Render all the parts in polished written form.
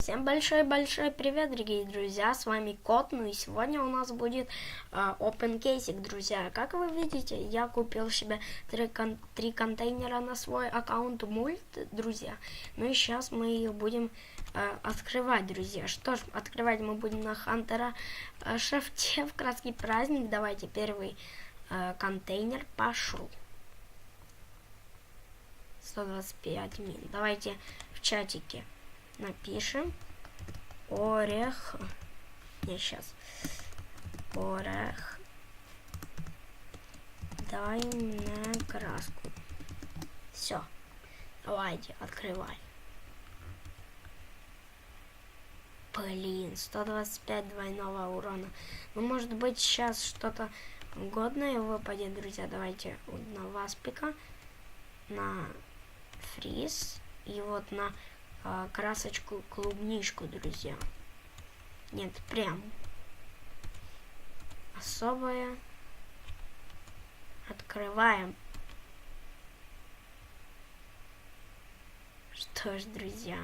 Всем большой-большой привет, дорогие друзья, с вами Кот, ну и сегодня у нас будет open кейсик, друзья. Как вы видите, я купил себе три контейнера на свой аккаунт мульт, друзья. Ну и сейчас мы их будем открывать, друзья. Что ж, открывать мы будем на Хантера Шефте в краткий праздник. Давайте первый контейнер пошел. 125 мин. Давайте в чатике напишем орех. Не, сейчас. Орех. Дай мне краску. Все. Давайте, открывай. Блин, 125 двойного урона. Ну, может быть, сейчас что-то годное выпадет, друзья. Давайте на Васпика, на Фриз и вот на красочку клубничку, друзья. Нет, прям особое. Открываем. Что ж, друзья,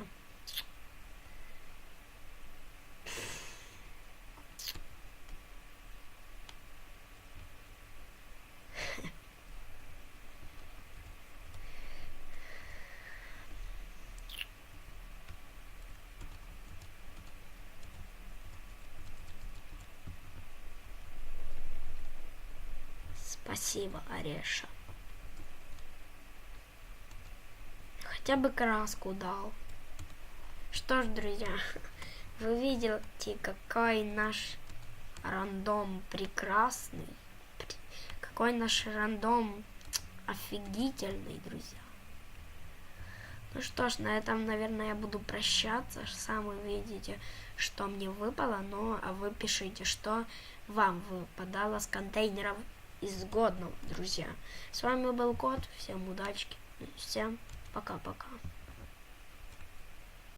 спасибо, Ореша. Хотя бы краску дал. Что ж, друзья, вы видите, какой наш рандом прекрасный. Какой наш рандом офигительный, друзья. Ну что ж, на этом, наверное, я буду прощаться. Сам вы видите, что мне выпало. Ну, а вы пишите, что вам выпадало с контейнеров из годного, друзья. С вами был Кот. Всем удачки. Всем пока-пока.